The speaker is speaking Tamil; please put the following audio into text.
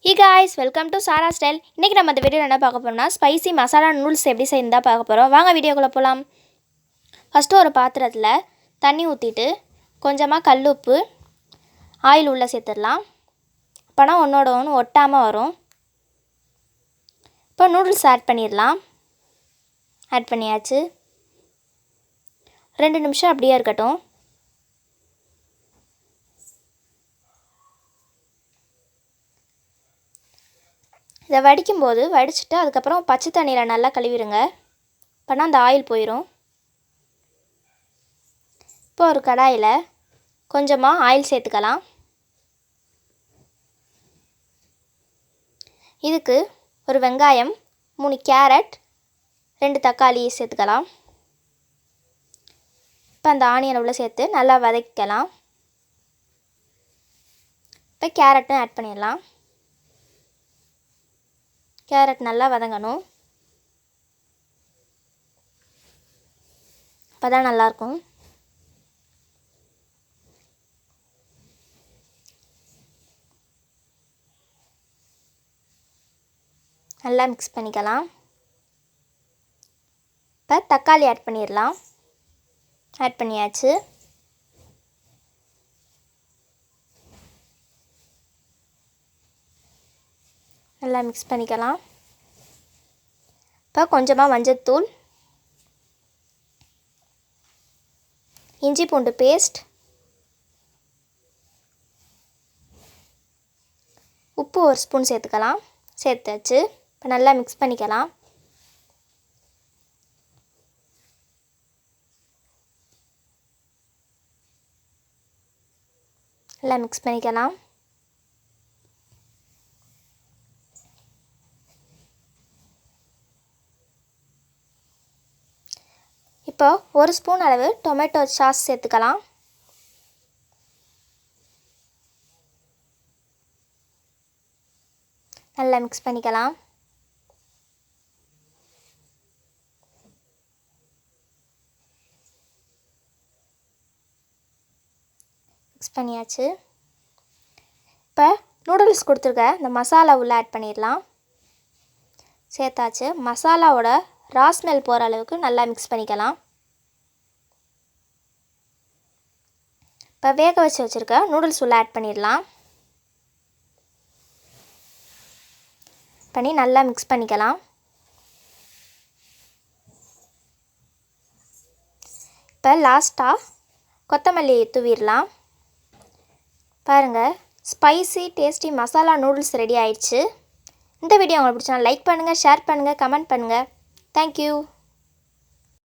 Hey guys, welcome to saara'sstyle. இன்னைக்கு நம்ம இந்த வீடியோல என்ன பார்க்க போறோம்னா ஸ்பைசி மசாலா நூடுல்ஸ் எப்படி செய்யறதா பார்க்க போறோம். வாங்க வீடியோக்குள்ள போலாம். ஃபர்ஸ்ட் ஒரு பாத்திரத்துல தண்ணி ஊத்திட்டு கொஞ்சமா கல்லுப்பு ஆயில் உள்ள சேர்த்துறலாம். அப்பனா ஒண்ணோட ஒண்ணு ஒட்டாம வரும். இப்போ நூடுல்ஸ் ஆட் பண்ணிரலாம். ஆட் பண்ணியாச்சு. 2 நிமிஷம் அப்படியே இருக்கட்டும். இதை வடிக்கும்போது வடிச்சிட்டு அதுக்கப்புறம் பச்சை தண்ணியில் நல்லா கழுவிடுங்க. அப்போனா அந்த ஆயில் போயிடும். இப்போ ஒரு கடாயில் கொஞ்சமாக ஆயில் சேர்த்துக்கலாம். இதுக்கு ஒரு வெங்காயம், 3 கேரட், 2 தக்காளி சேர்த்துக்கலாம். இப்போ அந்த ஆனியன் உள்ள சேர்த்து நல்லா வதக்கிக்கலாம். இப்போ கேரட்டும் ஆட் பண்ணிடலாம். கேரட் நல்லா வதங்கணும். அப்பதான் நல்லாயிருக்கும். நல்லா மிக்ஸ் பண்ணிக்கலாம். இப்போ தக்காளி ஆட் பண்ணிடலாம். ஆட் பண்ணியாச்சு. நல்லா மிக்ஸ் பண்ணிக்கலாம். இப்போ கொஞ்சமாக மஞ்சள்தூள், இஞ்சி பூண்டு பேஸ்ட், உப்பு 1 ஸ்பூன் சேர்த்துக்கலாம். சேர்த்தாச்சு. இப்போ நல்லா மிக்ஸ் பண்ணிக்கலாம். நல்லா மிக்ஸ் பண்ணிக்கலாம். இப்போ 1 ஸ்பூன் அளவு டொமேட்டோ சாஸ் சேர்த்துக்கலாம். நல்லா மிக்ஸ் பண்ணிக்கலாம். மிக்ஸ் பண்ணியாச்சு. இப்போ நூடுல்ஸ் கொடுத்துருக்க இந்த மசாலா உள்ள ஆட் பண்ணிடலாம். சேர்த்தாச்சு. மசாலாவோட ரா ஸ்மெல் போகிற அளவுக்கு நல்லா மிக்ஸ் பண்ணிக்கலாம். இப்போ வேக வச்சுருக்க நூடுல்ஸ் உள்ள ஆட் பண்ணிடலாம். பண்ணி நல்லா மிக்ஸ் பண்ணிக்கலாம். இப்போ லாஸ்ட்டாக கொத்தமல்லி தூவிடலாம். பாருங்கள், spicy tasty masala noodles ready ஆயிடுச்சு. இந்த வீடியோ உங்களுக்கு பிடிச்சா லைக் பண்ணுங்கள், ஷேர் பண்ணுங்கள், கமெண்ட் பண்ணுங்கள். தேங்க்யூ.